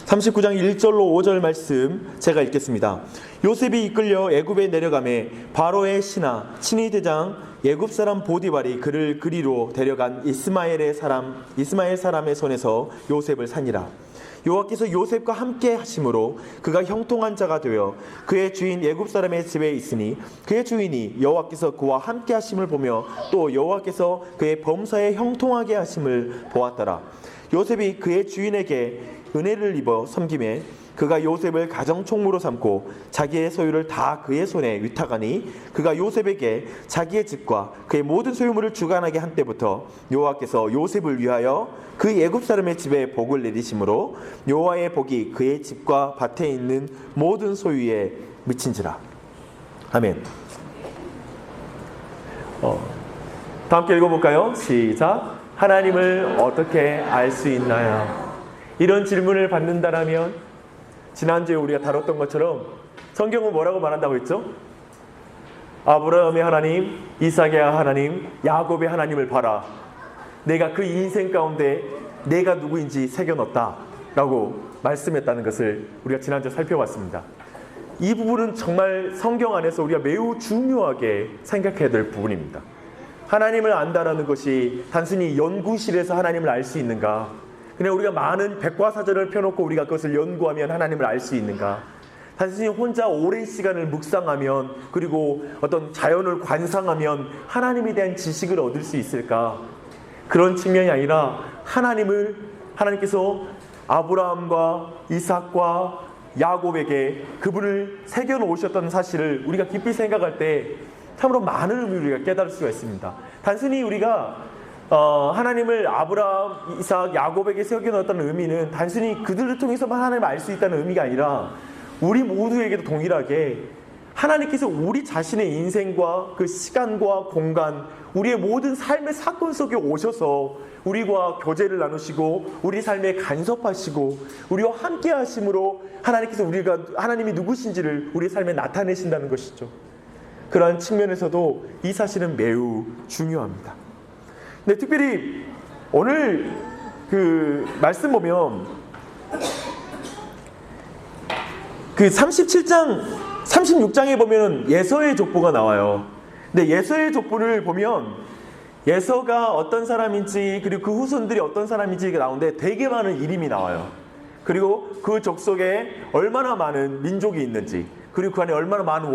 39장 1절로 5절 말씀 제가 읽겠습니다. 요셉이 이끌려 애굽에 내려가매 바로의 신하 친위 대장 애굽 사람 보디발이 그를 그리로 데려간 이스마엘 사람의 손에서 요셉을 산이라. 여호와께서 요셉과 함께 하심으로 그가 형통한 자가 되어 그의 주인 애굽 사람의 집에 있으니 그의 주인이 여호와께서 그와 함께 하심을 보며 또 여호와께서 그의 범사에 형통하게 하심을 보았더라. 요셉이 그의 주인에게 은혜를 입어 섬김에 그가 요셉을 가정총무로 삼고 자기의 소유를 다 그의 손에 위탁하니 그가 요셉에게 자기의 집과 그의 모든 소유물을 주관하게 한 때부터 여호와께서 요셉을 위하여 그 애굽 사람의 집에 복을 내리심으로 여호와의 복이 그의 집과 밭에 있는 모든 소유에 미친지라. 아멘. 다 함께 읽어볼까요? 시작. 하나님을 어떻게 알 수 있나요? 이런 질문을 받는다라면 지난주에 우리가 다뤘던 것처럼 성경은 뭐라고 말한다고 했죠? 아브라함의 하나님, 이삭의 하나님, 야곱의 하나님을 봐라. 내가 그 인생 가운데 내가 누구인지 새겨넣었다 라고 말씀했다는 것을 우리가 지난주에 살펴봤습니다. 이 부분은 정말 성경 안에서 우리가 매우 중요하게 생각해야 될 부분입니다. 하나님을 안다라는 것이 단순히 연구실에서 하나님을 알 수 있는가? 그냥 우리가 많은 백과사전을 펴놓고 우리가 그것을 연구하면 하나님을 알 수 있는가? 단순히 혼자 오랜 시간을 묵상하면 그리고 어떤 자연을 관상하면 하나님에 대한 지식을 얻을 수 있을까? 그런 측면이 아니라 하나님께서 아브라함과 이삭과 야곱에게 그분을 새겨놓으셨다는 사실을 우리가 깊이 생각할 때 참으로 많은 의미를 우리가 깨달을 수가 있습니다. 단순히 우리가 하나님을 아브라함, 이삭, 야곱에게 새겨넣었다는 의미는 단순히 그들을 통해서만 하나님을 알 수 있다는 의미가 아니라 우리 모두에게도 동일하게 하나님께서 우리 자신의 인생과 그 시간과 공간, 우리의 모든 삶의 사건 속에 오셔서 우리와 교제를 나누시고 우리 삶에 간섭하시고 우리와 함께 하심으로 하나님께서 하나님이 누구신지를 우리 삶에 나타내신다는 것이죠. 그러한 측면에서도 이 사실은 매우 중요합니다. 근데 특별히 오늘 그 말씀 보면 그 37장, 36장에 보면 예서의 족보가 나와요. 근데 예서의 족보를 보면 예서가 어떤 사람인지 그리고 그 후손들이 어떤 사람인지가 나오는데 되게 많은 이름이 나와요. 그리고 그 족속에 얼마나 많은 민족이 있는지 그리고 그 안에 얼마나 많은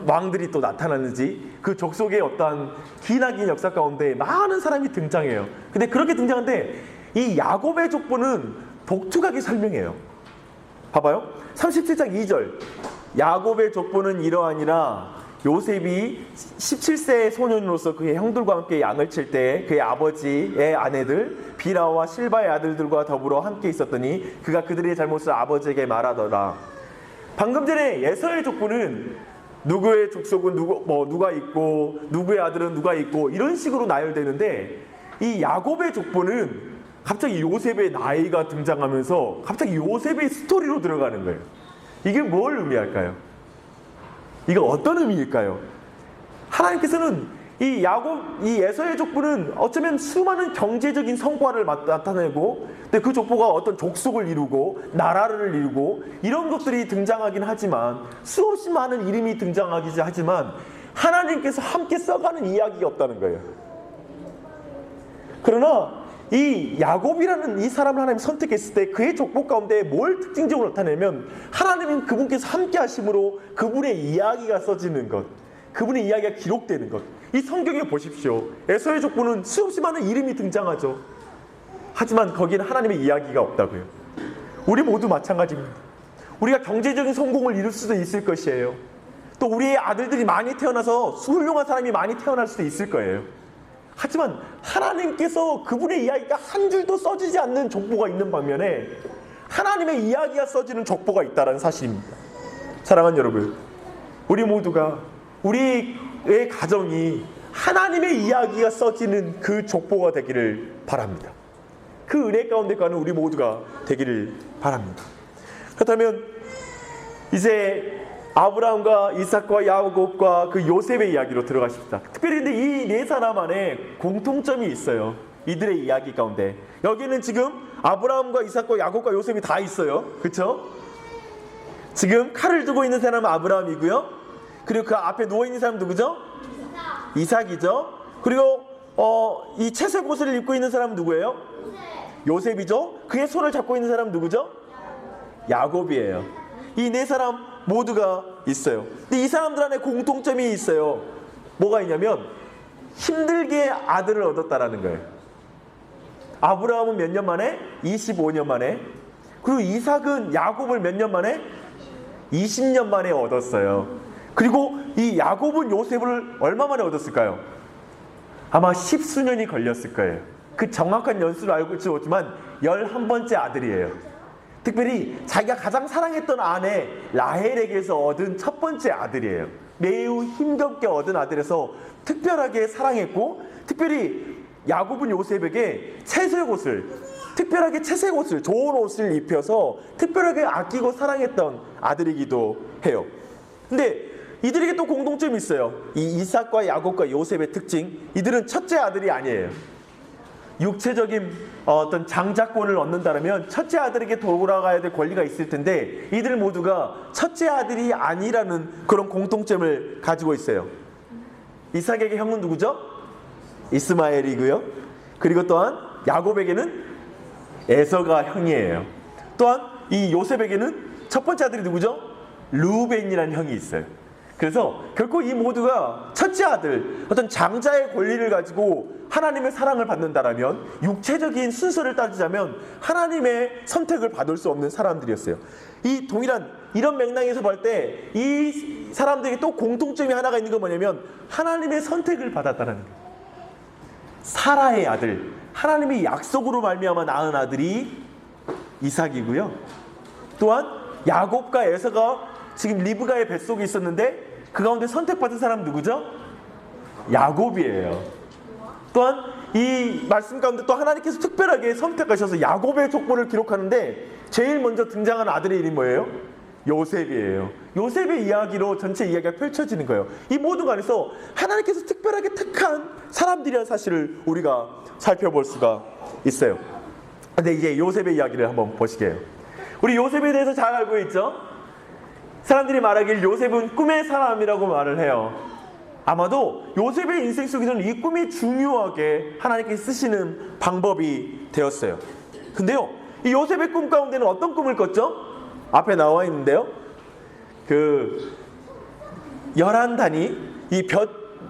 왕들이 또 나타났는지 그 족속의 어떠한 기나긴 역사 가운데 많은 사람이 등장해요. 근데 그렇게 등장하는데 이 야곱의 족보는 독특하게 설명해요. 봐봐요. 37장 2절 야곱의 족보는 이러하니라. 요셉이 17세의 소년으로서 그의 형들과 함께 양을 칠 때 그의 아버지의 아내들 비라와 실바의 아들들과 더불어 함께 있었더니 그가 그들의 잘못을 아버지에게 말하더라. 방금 전에 예서의 족보는 누구의 족속은 누가 있고 누구의 아들은 누가 있고 이런 식으로 나열되는데 이 야곱의 족보는 갑자기 요셉의 나이가 등장하면서 갑자기 요셉의 스토리로 들어가는 거예요. 이게 뭘 의미할까요? 이거 어떤 의미일까요? 하나님께서는 이 예서의 족보는 어쩌면 수많은 경제적인 성과를 나타내고 근데 그 족보가 어떤 족속을 이루고 나라를 이루고 이런 것들이 등장하긴 하지만 수없이 많은 이름이 등장하긴 하지만 하나님께서 함께 써가는 이야기가 없다는 거예요. 그러나 이 야곱이라는 이 사람을 하나님 선택했을 때 그의 족보 가운데 뭘 특징적으로 나타내면 하나님은 그분께서 함께 하심으로 그분의 이야기가 써지는 것, 그분의 이야기가 기록되는 것. 이 성경에 보십시오. 에서의 족보는 수없이 많은 이름이 등장하죠. 하지만 거기는 하나님의 이야기가 없다고요. 우리 모두 마찬가지입니다. 우리가 경제적인 성공을 이룰 수도 있을 것이에요. 또 우리의 아들들이 많이 태어나서 훌륭한 사람이 많이 태어날 수도 있을 거예요. 하지만 하나님께서 그분의 이야기가 한 줄도 써지지 않는 족보가 있는 반면에 하나님의 이야기가 써지는 족보가 있다는 사실입니다. 사랑하는 여러분, 우리 모두가 우리의 가정이 하나님의 이야기가 써지는 그 족보가 되기를 바랍니다. 그 은혜 가운데 가는 우리 모두가 되기를 바랍니다. 그렇다면 이제 아브라함과 이삭과 야곱과 그 요셉의 이야기로 들어가십니다. 특별히 근데 이 네 사람 안에 공통점이 있어요. 이들의 이야기 가운데. 여기는 지금 아브라함과 이삭과 야곱과 요셉이 다 있어요. 그렇죠? 지금 칼을 들고 있는 사람은 아브라함이고요. 그리고 그 앞에 누워있는 사람 누구죠? 이삭이죠. 그리고 이 채색 옷을 입고 있는 사람은 누구예요? 요셉이죠. 그의 손을 잡고 있는 사람은 누구죠? 야곱이에요. 이 네 사람 모두가 있어요. 근데 이 사람들 안에 공통점이 있어요. 뭐가 있냐면 힘들게 아들을 얻었다라는 거예요. 아브라함은 몇 년 만에? 25년 만에. 그리고 이삭은 야곱을 몇 년 만에? 20년 만에 얻었어요. 그리고 이 야곱은 요셉을 얼마 만에 얻었을까요? 아마 10수년이 걸렸을 거예요. 그 정확한 연수를 알고 있지 못하지만 11번째 아들이에요. 특별히 자기가 가장 사랑했던 아내 라헬에게서 얻은 첫 번째 아들이에요. 매우 힘겹게 얻은 아들에서 특별하게 사랑했고, 특별히 야곱은 요셉에게 채색 옷을, 특별하게 채색 옷을, 좋은 옷을 입혀서 특별하게 아끼고 사랑했던 아들이기도 해요. 근데 이들에게 또 공통점이 있어요. 이 이삭과 야곱과 요셉의 특징, 이들은 첫째 아들이 아니에요. 육체적인 어떤 장자권을 얻는다면 첫째 아들에게 돌아가야 될 권리가 있을 텐데 이들 모두가 첫째 아들이 아니라는 그런 공통점을 가지고 있어요. 이삭에게 형은 누구죠? 이스마엘이고요. 그리고 또한 야곱에게는 에서가 형이에요. 또한 이 요셉에게는 첫 번째 아들이 누구죠? 르우벤이라는 형이 있어요. 그래서 결코 이 모두가 첫째 아들, 어떤 장자의 권리를 가지고 하나님의 사랑을 받는다라면, 육체적인 순서를 따지자면 하나님의 선택을 받을 수 없는 사람들이었어요. 이 동일한 이런 맥락에서 볼 때 이 사람들에게 또 공통점이 하나가 있는 건 뭐냐면 하나님의 선택을 받았다는 거예요. 사라의 아들, 하나님의 약속으로 말미암아 낳은 아들이 이삭이고요. 또한 야곱과 에서가 지금 리브가의 뱃속에 있었는데 그 가운데 선택받은 사람은 누구죠? 야곱이에요. 또한 이 말씀 가운데 또 하나님께서 특별하게 선택하셔서 야곱의 족보를 기록하는데 제일 먼저 등장하는 아들의 이름이 뭐예요? 요셉이에요. 요셉의 이야기로 전체 이야기가 펼쳐지는 거예요. 이 모든 것 안에서 하나님께서 특별하게 택한 사람들이라는 사실을 우리가 살펴볼 수가 있어요. 근데 이제 요셉의 이야기를 한번 보시게요. 우리 요셉에 대해서 잘 알고 있죠? 사람들이 말하길 요셉은 꿈의 사람이라고 말을 해요. 아마도 요셉의 인생 속에서는 이 꿈이 중요하게 하나님께서 쓰시는 방법이 되었어요. 근데요, 이 요셉의 꿈 가운데는 어떤 꿈을 꿨죠? 앞에 나와 있는데요. 11단이, 이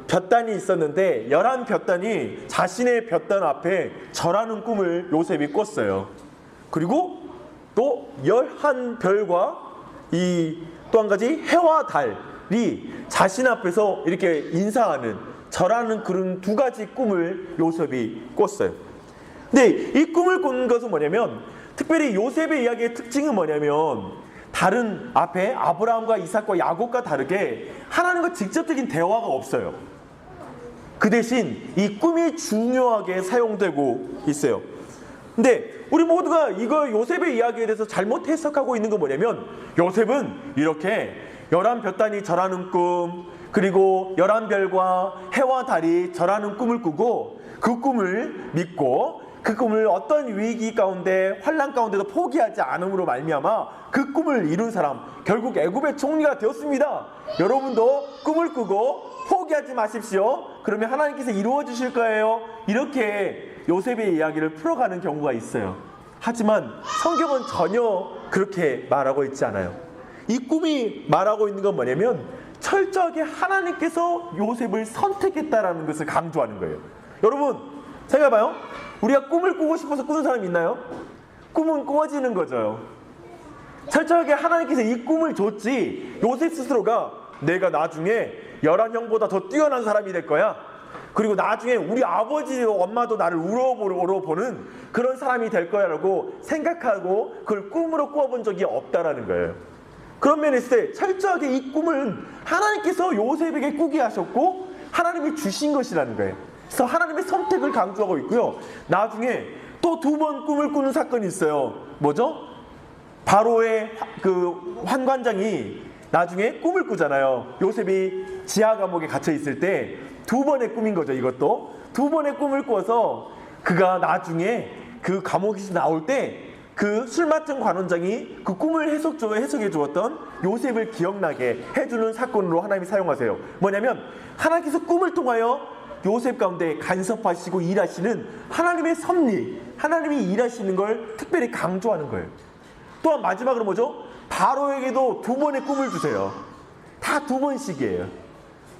볕단이 있었는데 11볕단이 자신의 볕단 앞에 절하는 꿈을 요셉이 꿨어요. 그리고 또 11별과 또 한 가지 해와 달이 자신 앞에서 이렇게 인사하는, 절하는 그런 두 가지 꿈을 요셉이 꿨어요. 근데 이 꿈을 꾼 것은 뭐냐면, 특별히 요셉의 이야기의 특징은 뭐냐면 다른 앞에 아브라함과 이삭과 야곱과 다르게 하나님과 직접적인 대화가 없어요. 그 대신 이 꿈이 중요하게 사용되고 있어요. 근데 우리 모두가 이거 요셉의 이야기에 대해서 잘못 해석하고 있는 건 뭐냐면, 요셉은 이렇게 11볕단이 절하는 꿈, 그리고 11별과 해와 달이 절하는 꿈을 꾸고 그 꿈을 믿고 그 꿈을 어떤 위기 가운데, 환난 가운데도 포기하지 않음으로 말미암아 그 꿈을 이룬 사람, 결국 애굽의 총리가 되었습니다. 여러분도 꿈을 꾸고 포기하지 마십시오. 그러면 하나님께서 이루어 주실 거예요. 이렇게 요셉의 이야기를 풀어가는 경우가 있어요. 하지만 성경은 전혀 그렇게 말하고 있지 않아요. 이 꿈이 말하고 있는 건 뭐냐면 철저하게 하나님께서 요셉을 선택했다라는 것을 강조하는 거예요. 여러분 생각해봐요. 우리가 꿈을 꾸고 싶어서 꾸는 사람이 있나요? 꿈은 꾸어지는 거죠. 철저하게 하나님께서 이 꿈을 줬지, 요셉 스스로가 내가 나중에 11형보다 더 뛰어난 사람이 될 거야, 그리고 나중에 우리 아버지 엄마도 나를 우러보는 그런 사람이 될 거야 라고 생각하고 그걸 꿈으로 꾸어본 적이 없다라는 거예요. 그런 면에 있을 때 철저하게 이 꿈은 하나님께서 요셉에게 꾸게 하셨고 하나님이 주신 것이라는 거예요. 그래서 하나님의 선택을 강조하고 있고요. 나중에 또 2번 꿈을 꾸는 사건이 있어요. 뭐죠? 바로의 그 환관장이 나중에 꿈을 꾸잖아요. 요셉이 지하 감옥에 갇혀 있을 때 2번의 꿈인 거죠. 이것도 2번의 꿈을 꿔서 그가 나중에 그 감옥에서 나올 때 그 술 맡은 관원장이 그 꿈을 해석해 주었던 요셉을 기억나게 해주는 사건으로 하나님이 사용하세요. 뭐냐면 하나님께서 꿈을 통하여 요셉 가운데 간섭하시고 일하시는 하나님의 섭리, 하나님이 일하시는 걸 특별히 강조하는 거예요. 또한 마지막으로 뭐죠? 바로에게도 2번의 꿈을 주세요. 다 2번씩이에요.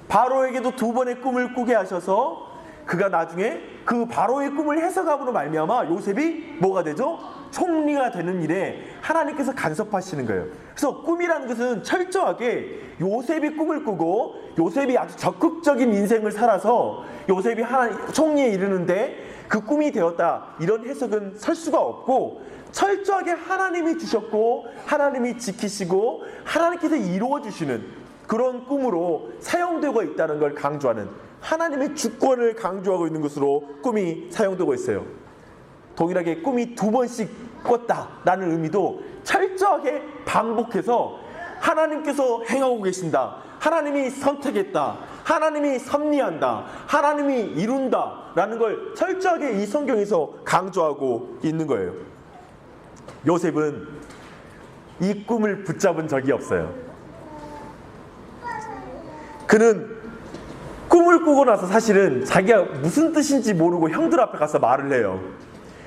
바로에게도 2번의 꿈을 꾸게 하셔서 그가 나중에 그 바로의 꿈을 해석함으로 말미암아 요셉이 뭐가 되죠? 총리가 되는 일에 하나님께서 간섭하시는 거예요. 그래서 꿈이라는 것은 철저하게 요셉이 꿈을 꾸고 요셉이 아주 적극적인 인생을 살아서 요셉이 총리에 이르는데 그 꿈이 되었다, 이런 해석은 설 수가 없고, 철저하게 하나님이 주셨고 하나님이 지키시고 하나님께서 이루어 주시는 그런 꿈으로 사용되고 있다는 걸 강조하는, 하나님의 주권을 강조하고 있는 것으로 꿈이 사용되고 있어요. 동일하게 꿈이 2번씩 꿨다라는 의미도 철저하게 반복해서 하나님께서 행하고 계신다, 하나님이 선택했다, 하나님이 섭리한다, 하나님이 이룬다 라는 걸 철저하게 이 성경에서 강조하고 있는 거예요. 요셉은 이 꿈을 붙잡은 적이 없어요. 그는 꿈을 꾸고 나서 사실은 자기가 무슨 뜻인지 모르고 형들 앞에 가서 말을 해요.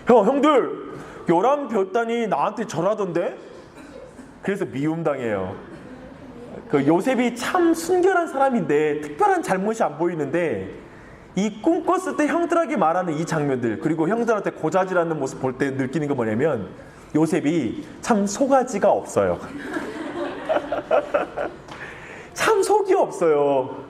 형들, 요람 볕다니 나한테 전하던데? 그래서 미움당해요. 그 요셉이 참 순결한 사람인데 특별한 잘못이 안 보이는데 이 꿈 꿨을 때 형들에게 말하는 이 장면들, 그리고 형들한테 고자질하는 모습 볼 때 느끼는 거 뭐냐면 요셉이 참 속아지가 없어요. 참 속이 없어요.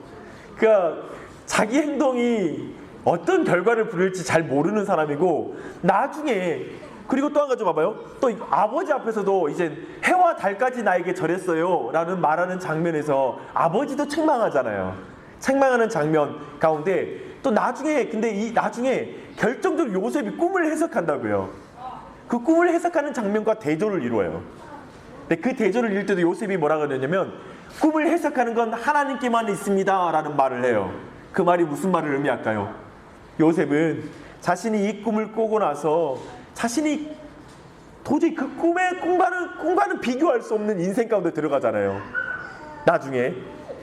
그러니까 자기 행동이 어떤 결과를 부를지 잘 모르는 사람이고, 나중에 그리고 또 한 가지 봐봐요. 또 아버지 앞에서도 이제 해와 달까지 나에게 절했어요 라는 말하는 장면에서 아버지도 책망하잖아요. 책망하는 장면 가운데 또 나중에, 근데 이 나중에 결정적으로 요셉이 꿈을 해석한다고요. 그 꿈을 해석하는 장면과 대조를 이루어요. 근데 그 대조를 이룰 때도 요셉이 뭐라 그러냐면 꿈을 해석하는 건 하나님께만 있습니다 라는 말을 해요. 그 말이 무슨 말을 의미할까요? 요셉은 자신이 이 꿈을 꾸고 나서 자신이 도저히 그 꿈과는 비교할 수 없는 인생 가운데 들어가잖아요. 나중에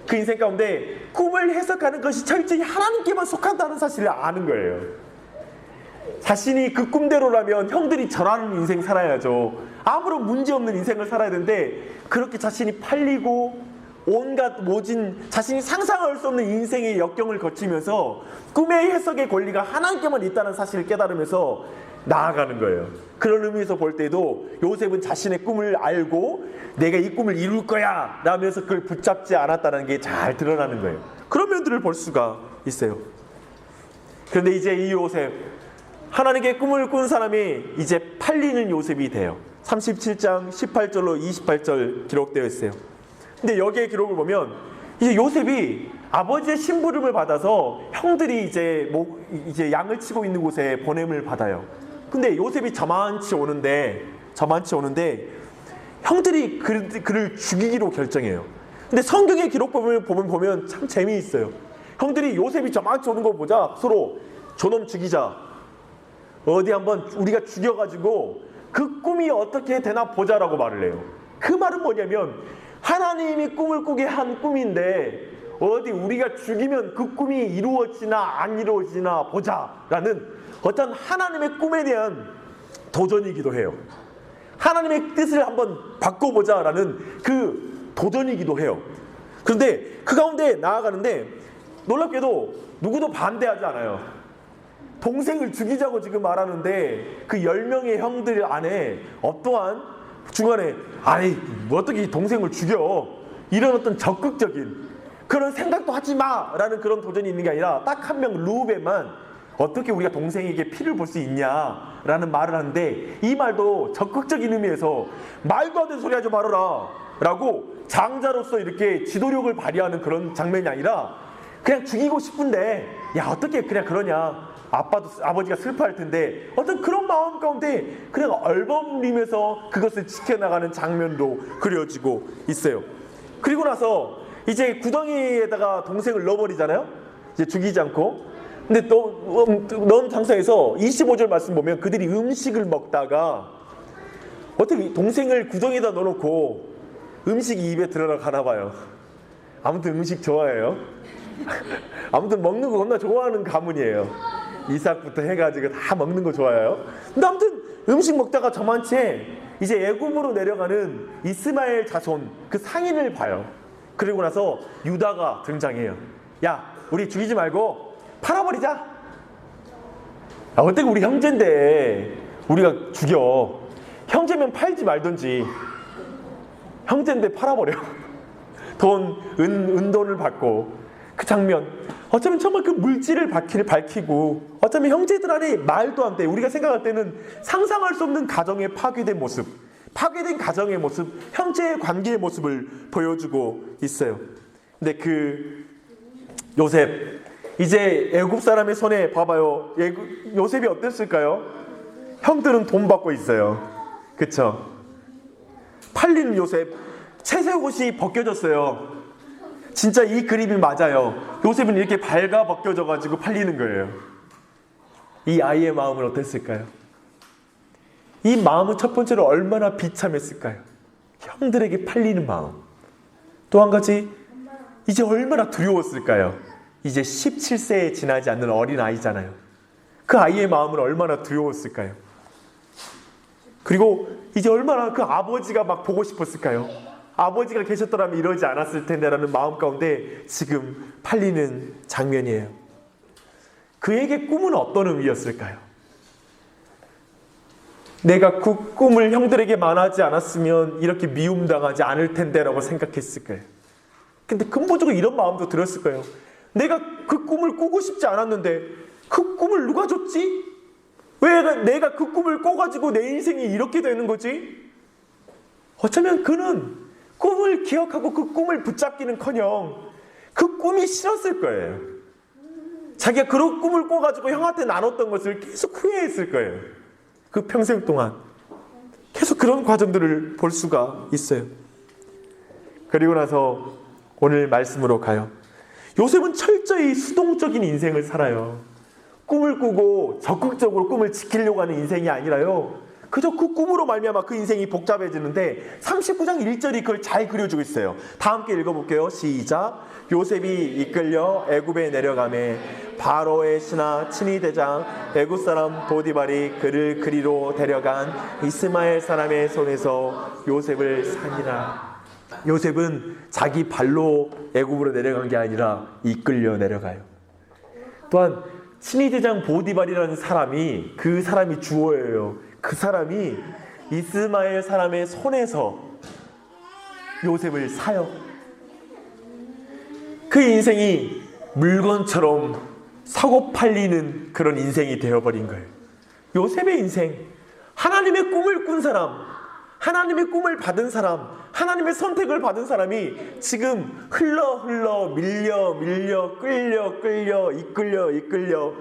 그 인생 가운데 꿈을 해석하는 것이 철저히 하나님께만 속한다는 사실을 아는 거예요. 자신이 그 꿈대로라면 형들이 절하는 인생 살아야죠. 아무런 문제없는 인생을 살아야 되는데 그렇게 자신이 팔리고 온갖 모진 자신이 상상할 수 없는 인생의 역경을 거치면서 꿈의 해석의 권리가 하나님께만 있다는 사실을 깨달으면서 나아가는 거예요. 그런 의미에서 볼 때도 요셉은 자신의 꿈을 알고 내가 이 꿈을 이룰 거야 라면서 그걸 붙잡지 않았다는 게 잘 드러나는 거예요. 그런 면들을 볼 수가 있어요. 그런데 이제 이 요셉, 하나님께 꿈을 꾼 사람이 이제 팔리는 요셉이 돼요. 37장 18절로 28절 기록되어 있어요. 근데 여기에 기록을 보면 이제 요셉이 아버지의 심부름을 받아서 형들이 이제 양을 치고 있는 곳에 보냄을 받아요. 근데 요셉이 저만치 오는데 형들이 그를 죽이기로 결정해요. 근데 성경의 기록 보면 참 재미있어요. 형들이 요셉이 저만치 오는 걸 보자 서로 저놈 죽이자, 어디 한번 우리가 죽여가지고 그 꿈이 어떻게 되나 보자라고 말을 해요. 그 말은 뭐냐면 하나님이 꿈을 꾸게 한 꿈인데 어디 우리가 죽이면 그 꿈이 이루어지나 안 이루어지나 보자라는 어떤 하나님의 꿈에 대한 도전이기도 해요. 하나님의 뜻을 한번 바꿔보자라는 그 도전이기도 해요. 그런데 그 가운데 나아가는데 놀랍게도 누구도 반대하지 않아요. 동생을 죽이자고 지금 말하는데 그 10명의 형들 안에 어떠한 중간에 아니 뭐 어떻게 동생을 죽여, 이런 어떤 적극적인 그런 생각도 하지 마라는 그런 도전이 있는 게 아니라 딱 한 명 루벤만 어떻게 우리가 동생에게 피를 볼 수 있냐라는 말을 하는데, 이 말도 적극적인 의미에서 말도 안 되는 소리 하지 말아라 라고 장자로서 이렇게 지도력을 발휘하는 그런 장면이 아니라 그냥 죽이고 싶은데 야 어떻게 그냥 그러냐, 아버지가 슬퍼할 텐데 어떤 그런 마음 가운데 그냥 얼버무리면서 그것을 지켜나가는 장면도 그려지고 있어요. 그리고 나서 이제 구덩이에다가 동생을 넣어버리잖아요. 이제 죽이지 않고. 근데 또 너음 장사에서 25절 말씀 보면 그들이 음식을 먹다가 어떻게 동생을 구덩이에다 넣어놓고 음식이 입에 들어가나 봐요. 아무튼 음식 좋아해요. 아무튼 먹는 거 겁나 좋아하는 가문이에요. 이삭부터 해가지고 다 먹는 거 좋아해요. 근데 아무튼 음식 먹다가 저만치 이제 애굽으로 내려가는 이스마엘 자손 그 상인을 봐요. 그리고 나서 유다가 등장해요. 야, 우리 죽이지 말고 팔아버리자. 어떻게 우리 형제인데 우리가 죽여. 형제면 팔지 말든지. 형제인데 팔아버려. 은돈을 받고. 그 장면, 어쩌면 정말 그 물질을 밝히고, 어쩌면 형제들 안에 말도 안 돼. 우리가 생각할 때는 상상할 수 없는 가정의 파괴된 모습, 파괴된 가정의 모습, 형제의 관계의 모습을 보여주고 있어요. 근데 그 요셉, 이제 애굽 사람의 손에 봐봐요. 요셉이 어땠을까요? 형들은 돈 받고 있어요. 그쵸? 팔리는 요셉, 채색옷이 벗겨졌어요. 진짜 이 그림이 맞아요. 요셉은 이렇게 발가 벗겨져가지고 팔리는 거예요. 이 아이의 마음은 어땠을까요? 이 마음은 첫 번째로 얼마나 비참했을까요? 형들에게 팔리는 마음. 또 한 가지, 이제 얼마나 두려웠을까요? 이제 17세에 지나지 않는 어린 아이잖아요. 그 아이의 마음은 얼마나 두려웠을까요? 그리고 이제 얼마나 그 아버지가 막 보고 싶었을까요? 아버지가 계셨더라면 이러지 않았을 텐데라는 마음 가운데 지금 팔리는 장면이에요. 그에게 꿈은 어떤 의미였을까요? 내가 그 꿈을 형들에게 말하지 않았으면 이렇게 미움당하지 않을 텐데라고 생각했을 거예요. 근데 근본적으로 이런 마음도 들었을 거예요. 내가 그 꿈을 꾸고 싶지 않았는데 그 꿈을 누가 줬지? 왜 내가 그 꿈을 꿔가지고 내 인생이 이렇게 되는 거지? 어쩌면 그는 꿈을 기억하고 그 꿈을 붙잡기는커녕 그 꿈이 싫었을 거예요. 자기가 그런 꿈을 꿔가지고 형한테 나눴던 것을 계속 후회했을 거예요. 그 평생 동안 계속 그런 과정들을 볼 수가 있어요. 그리고 나서 오늘 말씀으로 가요. 요셉은 철저히 수동적인 인생을 살아요. 꿈을 꾸고 적극적으로 꿈을 지키려고 하는 인생이 아니라요. 그저 그 꿈으로 말미암아 그 인생이 복잡해지는데 39장 1절이 그걸 잘 그려주고 있어요. 다 함께 읽어볼게요. 시작. 요셉이 이끌려 애굽에 내려가매 바로의 신하 친위 대장 애굽 사람 보디발이 그를 그리로 데려간 이스마엘 사람의 손에서 요셉을 산이라. 요셉은 자기 발로 애굽으로 내려간 게 아니라 이끌려 내려가요. 또한 친위 대장 보디발이라는 사람이 그 사람이 주어예요. 그 사람이 이스마엘 사람의 손에서 요셉을 사요. 그 인생이 물건처럼 사고 팔리는 그런 인생이 되어버린 거예요. 요셉의 인생, 하나님의 꿈을 꾼 사람, 하나님의 꿈을 받은 사람, 하나님의 선택을 받은 사람이 지금 흘러 밀려 끌려 이끌려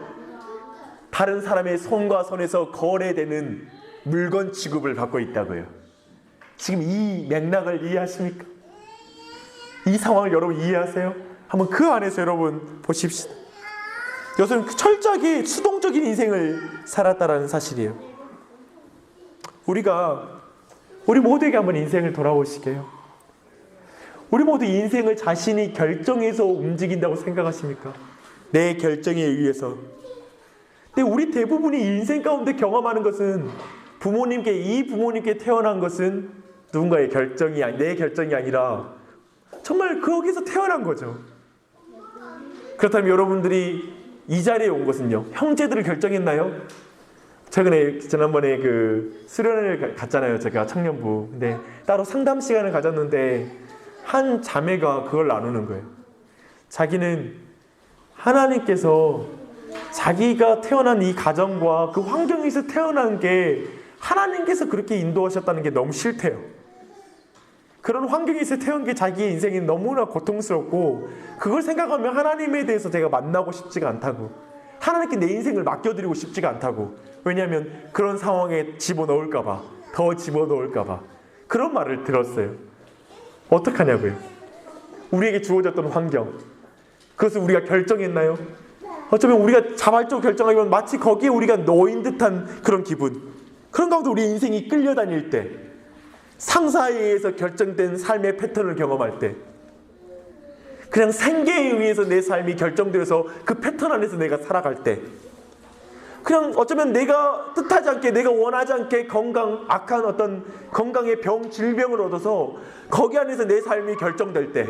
다른 사람의 손과 손에서 거래되는 물건 취급을 받고 있다고요. 지금 이 맥락을 이해하십니까? 이 상황을 여러분 이해하세요? 한번 그 안에서 여러분 보십시오. 요새는 철저하게 수동적인 인생을 살았다라는 사실이에요. 우리 모두에게 한번 인생을 돌아보시게요. 우리 모두 인생을 자신이 결정해서 움직인다고 생각하십니까? 내 결정에 의해서. 근데 우리 대부분이 인생 가운데 경험하는 것은 이 부모님께 태어난 것은 누군가의 결정이 내 결정이 아니라 정말 거기서 태어난 거죠. 그렇다면 여러분들이 이 자리에 온 것은요, 형제들을 결정했나요? 지난번에 그 수련회를 갔잖아요. 제가 청년부. 근데 따로 상담 시간을 가졌는데 한 자매가 그걸 나누는 거예요. 자기는 하나님께서 자기가 태어난 이 가정과 그 환경에서 태어난 게 하나님께서 그렇게 인도하셨다는 게 너무 싫대요. 그런 환경에서 태어난 게 자기의 인생이 너무나 고통스럽고 그걸 생각하면 하나님에 대해서 제가 만나고 싶지가 않다고, 하나님께 내 인생을 맡겨드리고 싶지가 않다고. 왜냐하면 그런 상황에 집어넣을까봐, 더 집어넣을까봐 그런 말을 들었어요. 어떡하냐고요. 우리에게 주어졌던 환경, 그것을 우리가 결정했나요? 어쩌면 우리가 자발적으로 결정하면 마치 거기에 우리가 놓인 듯한 그런 기분, 그런 가운데 우리 인생이 끌려다닐 때, 상사에 의해서 결정된 삶의 패턴을 경험할 때, 그냥 생계에 의해서 내 삶이 결정되어서 그 패턴 안에서 내가 살아갈 때, 그냥 어쩌면 내가 뜻하지 않게, 내가 원하지 않게 악한 어떤 건강의 질병을 얻어서 거기 안에서 내 삶이 결정될 때,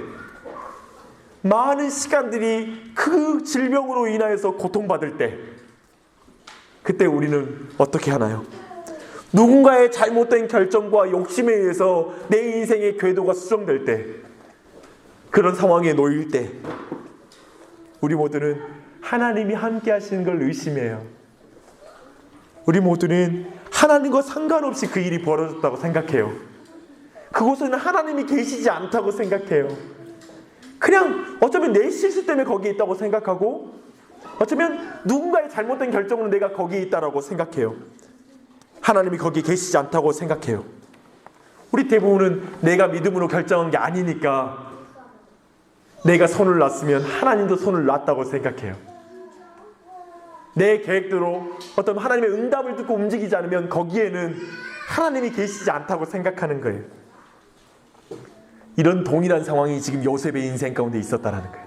많은 시간들이 그 질병으로 인하여서 고통받을 때, 그때 우리는 어떻게 하나요? 누군가의 잘못된 결정과 욕심에 의해서 내 인생의 궤도가 수정될 때, 그런 상황에 놓일 때, 우리 모두는 하나님이 함께 하시는 걸 의심해요. 우리 모두는 하나님과 상관없이 그 일이 벌어졌다고 생각해요. 그곳에는 하나님이 계시지 않다고 생각해요. 그냥 어쩌면 내 실수 때문에 거기에 있다고 생각하고, 어쩌면 누군가의 잘못된 결정으로 내가 거기에 있다고 생각해요. 하나님이 거기에 계시지 않다고 생각해요. 우리 대부분은 내가 믿음으로 결정한 게 아니니까, 내가 손을 놨으면 하나님도 손을 놨다고 생각해요. 내 계획대로 어떤 하나님의 응답을 듣고 움직이지 않으면 거기에는 하나님이 계시지 않다고 생각하는 거예요. 이런 동일한 상황이 지금 요셉의 인생 가운데 있었다는 거예요.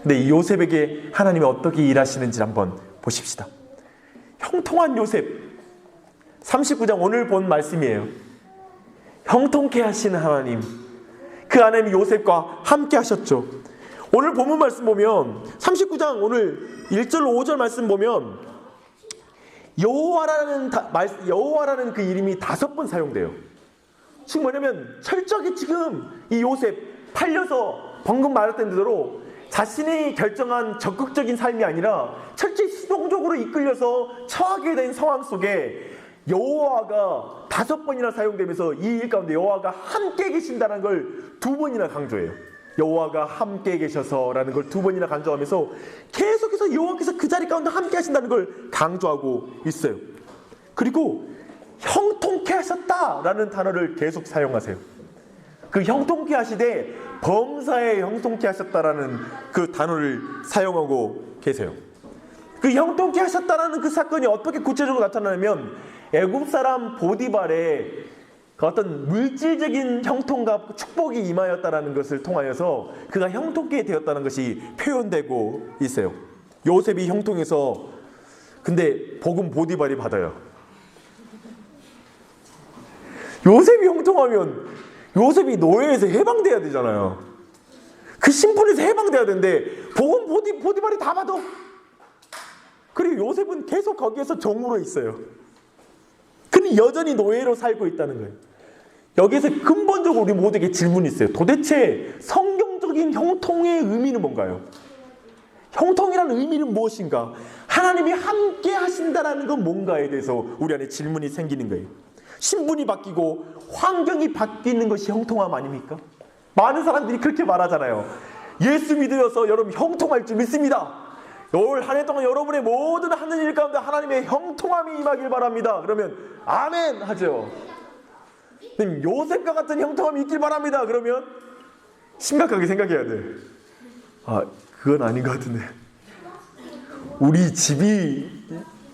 근데 이 요셉에게 하나님이 어떻게 일하시는지 한번 보십시다. 형통한 요셉, 39장 오늘 본 말씀이에요. 형통케 하시는 하나님, 그 하나님이 요셉과 함께 하셨죠. 오늘 본문 말씀 보면 39장 오늘 1절로 5절 말씀 보면 여호와라는 그 이름이 5번 사용돼요. 지금 뭐냐면 철저하게 지금 이 요셉 팔려서 방금 말했던 대로 자신이 결정한 적극적인 삶이 아니라 철저히 수동적으로 이끌려서 처하게 된 상황 속에 여호와가 5번이나 사용되면서 이 일 가운데 여호와가 함께 계신다는 걸 2번이나 강조해요. 여호와가 함께 계셔서라는 걸 2번이나 강조하면서 계속해서 여호와께서 그 자리 가운데 함께 하신다는 걸 강조하고 있어요. 그리고 형통케 하셨다라는 단어를 계속 사용하세요. 그 형통케 하시되 범사에 형통케 하셨다라는 그 단어를 사용하고 계세요. 그 형통케 하셨다라는 그 사건이 어떻게 구체적으로 나타나냐면 애굽 사람 보디발의 그 어떤 물질적인 형통과 축복이 임하였다라는 것을 통하여서 그가 형통케 되었다는 것이 표현되고 있어요. 요셉이 형통해서, 근데 복음 보디발이 받아요. 요셉이 형통하면 요셉이 노예에서 해방돼야 되잖아요. 그 심판에서 해방돼야 되는데 복음 보디발이 다 받아. 그리고 요셉은 계속 거기에서 종으로 있어요. 그는 여전히 노예로 살고 있다는 거예요. 여기에서 근본적으로 우리 모두에게 질문이 있어요. 도대체 성경적인 형통의 의미는 뭔가요? 형통이라는 의미는 무엇인가? 하나님이 함께 하신다라는 건 뭔가에 대해서 우리 안에 질문이 생기는 거예요. 신분이 바뀌고 환경이 바뀌는 것이 형통함 아닙니까? 많은 사람들이 그렇게 말하잖아요. 예수 믿으셔서 여러분 형통할 줄 믿습니다. 올 한 해 동안 여러분의 모든 하는 일 가운데 하나님의 형통함이 임하길 바랍니다. 그러면 아멘 하죠. 요셉과 같은 형통함이 있길 바랍니다. 그러면 심각하게 생각해야 돼. 그건 아닌 것 같은데. 우리 집이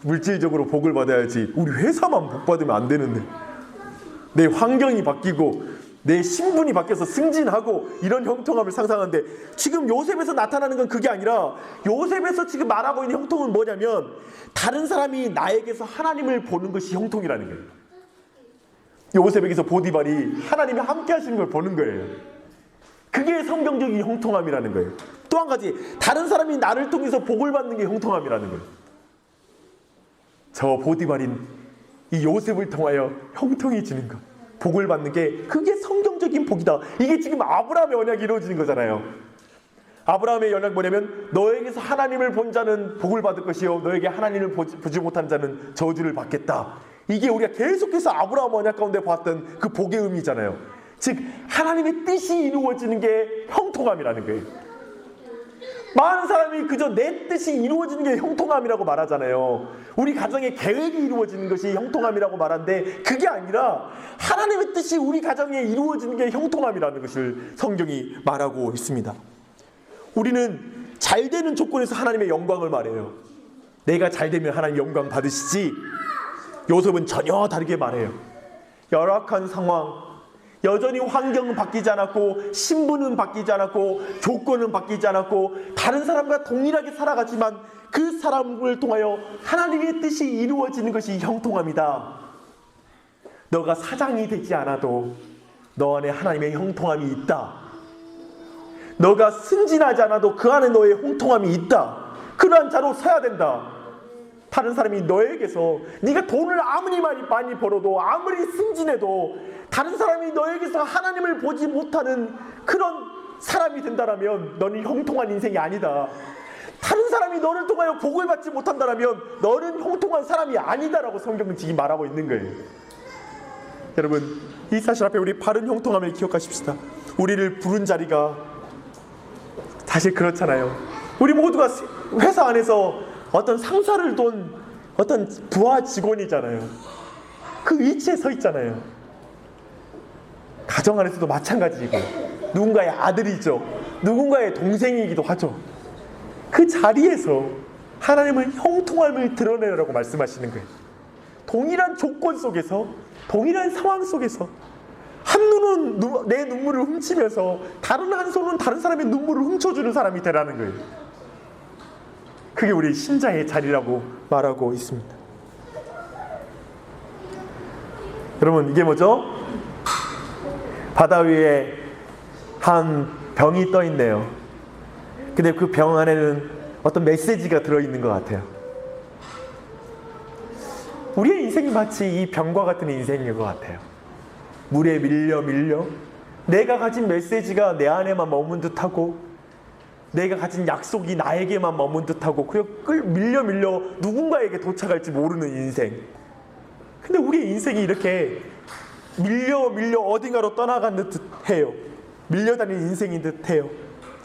물질적으로 복을 받아야지 우리 회사만 복 받으면 안 되는데, 내 환경이 바뀌고 내 신분이 바뀌어서 승진하고 이런 형통함을 상상하는데, 지금 요셉에서 나타나는 건 그게 아니라 요셉에서 지금 말하고 있는 형통은 뭐냐면 다른 사람이 나에게서 하나님을 보는 것이 형통이라는 거예요. 요셉에게서 보디발이 하나님이 함께 하시는 걸 보는 거예요. 그게 성경적인 형통함이라는 거예요. 또 한 가지, 다른 사람이 나를 통해서 복을 받는 게 형통함이라는 거예요. 저 보디발인 이 요셉을 통하여 형통해지는 것, 복을 받는 게 그게 성경적인 복이다. 이게 지금 아브라함의 언약이 이루어지는 거잖아요. 아브라함의 언약 뭐냐면 너에게서 하나님을 본 자는 복을 받을 것이요 너에게 하나님을 보지 못한 자는 저주를 받겠다. 이게 우리가 계속해서 아브라함 언약 가운데 봤던 그 복의 의미잖아요. 즉 하나님의 뜻이 이루어지는 게 형통함이라는 거예요. 많은 사람이 그저 내 뜻이 이루어지는 게 형통함이라고 말하잖아요. 우리 가정의 계획이 이루어지는 것이 형통함이라고 말하는데 그게 아니라 하나님의 뜻이 우리 가정에 이루어지는 게 형통함이라는 것을 성경이 말하고 있습니다. 우리는 잘 되는 조건에서 하나님의 영광을 말해요. 내가 잘 되면 하나님 영광 받으시지, 요셉은 전혀 다르게 말해요. 열악한 상황, 여전히 환경은 바뀌지 않았고, 신분은 바뀌지 않았고, 조건은 바뀌지 않았고, 다른 사람과 동일하게 살아가지만 그 사람을 통하여 하나님의 뜻이 이루어지는 것이 형통함이다. 너가 사장이 되지 않아도 너 안에 하나님의 형통함이 있다. 너가 승진하지 않아도 그 안에 너의 형통함이 있다. 그러한 자로 서야 된다. 다른 사람이 너에게서 네가 돈을 아무리 많이 벌어도, 아무리 승진해도 다른 사람이 너에게서 하나님을 보지 못하는 그런 사람이 된다면 너는 형통한 인생이 아니다. 다른 사람이 너를 통하여 복을 받지 못한다면 너는 형통한 사람이 아니다라고 성경은 지금 말하고 있는 거예요. 여러분, 이 사실 앞에 우리 바른 형통함을 기억하십시다. 우리를 부른 자리가 사실 그렇잖아요. 우리 모두가 회사 안에서 어떤 상사를 둔 어떤 부하 직원이잖아요. 그 위치에 서 있잖아요. 가정 안에서도 마찬가지이고, 누군가의 아들이죠, 누군가의 동생이기도 하죠. 그 자리에서 하나님은 형통함을 드러내라고 말씀하시는 거예요. 동일한 조건 속에서, 동일한 상황 속에서 한 눈은 내 눈물을 훔치면서 다른 한 손은 다른 사람의 눈물을 훔쳐주는 사람이 되라는 거예요. 그게 우리 신자의 자리라고 말하고 있습니다. 여러분, 이게 뭐죠? 바다 위에 한 병이 떠 있네요. 근데 그 병 안에는 어떤 메시지가 들어있는 것 같아요. 우리의 인생이 마치 이 병과 같은 인생인 것 같아요. 물에 밀려 내가 가진 메시지가 내 안에만 머문 듯하고, 내가 가진 약속이 나에게만 머문 듯하고, 그냥 밀려 누군가에게 도착할지 모르는 인생. 근데 우리의 인생이 이렇게 밀려 어딘가로 떠나가는 듯해요. 밀려다니는 인생인 듯해요.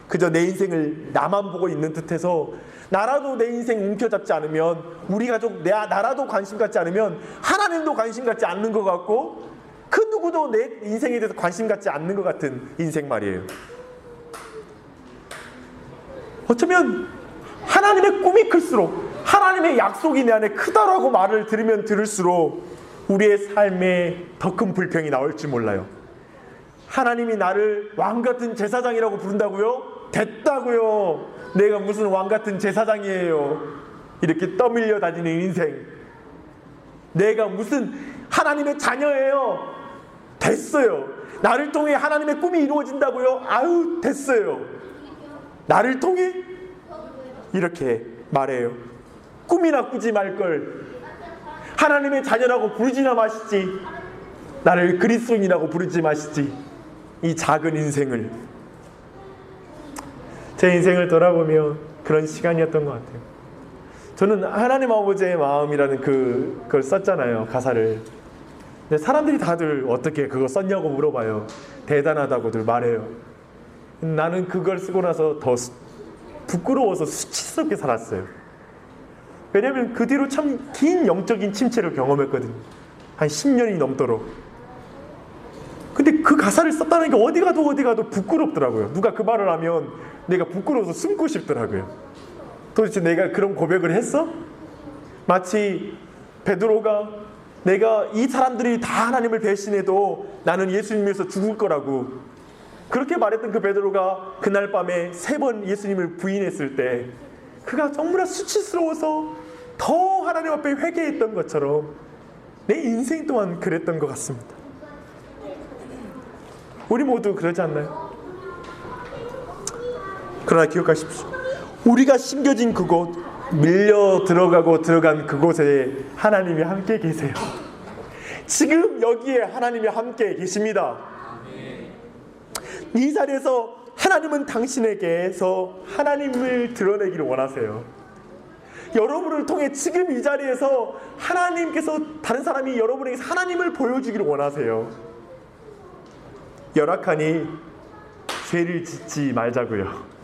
그저 내 인생을 나만 보고 있는 듯해서, 나라도 내 인생 움켜잡지 않으면, 우리 가족 나라도 관심 갖지 않으면 하나님도 관심 갖지 않는 것 같고, 그 누구도 내 인생에 대해서 관심 갖지 않는 것 같은 인생 말이에요. 어쩌면 하나님의 꿈이 클수록, 하나님의 약속이 내 안에 크다라고 말을 들으면 들을수록 우리의 삶에 더 큰 불평이 나올지 몰라요. 하나님이 나를 왕같은 제사장이라고 부른다고요? 됐다고요. 내가 무슨 왕같은 제사장이에요. 이렇게 떠밀려 다니는 인생. 내가 무슨 하나님의 자녀예요. 됐어요. 나를 통해 하나님의 꿈이 이루어진다고요? 아유, 됐어요. 나를 통해? 이렇게 말해요. 꿈이나 꾸지 말걸. 하나님의 자녀라고 부르지나 마시지. 나를 그리스도인이라고 부르지 마시지. 이 작은 인생을. 제 인생을 돌아보면 그런 시간이었던 것 같아요. 저는 하나님 아버지의 마음이라는 그걸 썼잖아요, 가사를. 근데 사람들이 다들 어떻게 그거 썼냐고 물어봐요. 대단하다고들 말해요. 나는 그걸 쓰고 나서 더 부끄러워서 수치스럽게 살았어요. 왜냐하면 그 뒤로 참 긴 영적인 침체를 경험했거든요. 한 10년이 넘도록. 근데 그 가사를 썼다는 게 어디 가도 부끄럽더라고요. 누가 그 말을 하면 내가 부끄러워서 숨고 싶더라고요. 도대체 내가 그런 고백을 했어? 마치 베드로가 내가 이 사람들이 다 하나님을 배신해도 나는 예수님 위해서 죽을 거라고 그렇게 말했던 그 베드로가 그날 밤에 3번 예수님을 부인했을 때 그가 정말 수치스러워서 더 하나님 앞에 회개했던 것처럼 내 인생 또한 그랬던 것 같습니다. 우리 모두 그러지 않나요? 그러나 기억하십시오. 우리가 심겨진 그곳, 밀려 들어간 그곳에 하나님이 함께 계세요. 지금 여기에 하나님이 함께 계십니다. 이 자리에서 하나님은 당신에게서 하나님을 드러내기를 원하세요. 여러분을 통해 지금 이 자리에서 하나님께서, 다른 사람이 여러분에게 하나님을 보여주기를 원하세요. 열악하니 죄를 짓지 말자고요.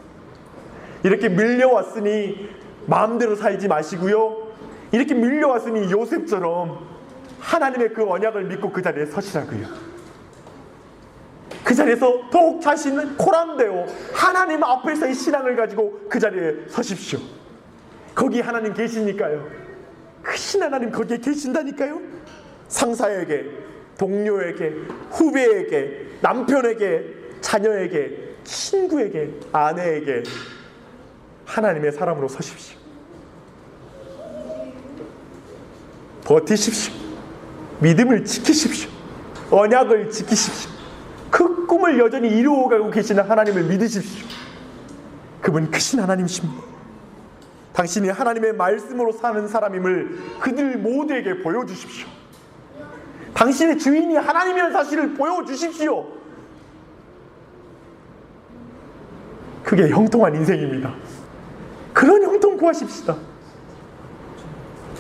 이렇게 밀려왔으니 마음대로 살지 마시고요. 이렇게 밀려왔으니 요셉처럼 하나님의 그 언약을 믿고 그 자리에 서시라고요. 그 자리에서 더욱 자신은 코람되어 하나님 앞에서의 신앙을 가지고 그 자리에 서십시오. 거기 하나님 계시니까요. 크신 하나님 거기에 계신다니까요. 상사에게, 동료에게, 후배에게, 남편에게, 자녀에게, 친구에게, 아내에게 하나님의 사람으로 서십시오. 버티십시오. 믿음을 지키십시오. 언약을 지키십시오. 그 꿈을 여전히 이루어가고 계시는 하나님을 믿으십시오. 그분 크신 하나님이십니다. 당신이 하나님의 말씀으로 사는 사람임을 그들 모두에게 보여주십시오. 당신의 주인이 하나님이라는 사실을 보여주십시오. 그게 형통한 인생입니다. 그런 형통 구하십시다.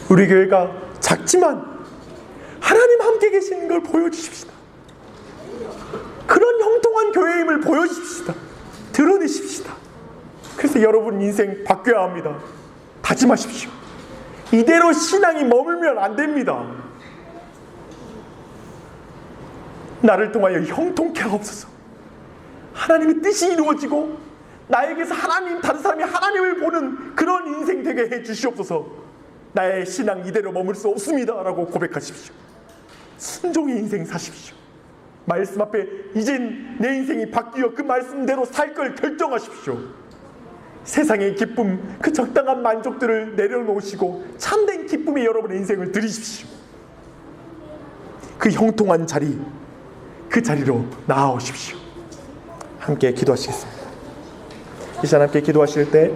우리 교회가 작지만 하나님 함께 계시는 걸 보여주십시다. 그런 형통한 교회임을 보여주십시다. 드러내십시다. 그래서 여러분 인생 바뀌어야 합니다. 다짐하십시오. 이대로 신앙이 머물면 안 됩니다. 나를 통하여 형통케 하옵소서. 하나님의 뜻이 이루어지고 나에게서 하나님, 다른 사람이 하나님을 보는 그런 인생 되게 해 주시옵소서. 나의 신앙 이대로 머물 수 없습니다 라고 고백하십시오. 순종의 인생 사십시오. 말씀 앞에 이젠 내 인생이 바뀌어 그 말씀대로 살 걸 결정하십시오. 세상의 기쁨, 그 적당한 만족들을 내려놓으시고 참된 기쁨의 여러분의 인생을 드리십시오. 그 형통한 자리, 그 자리로 나아오십시오. 함께 기도하시겠습니다. 이 시간 함께 기도하실 때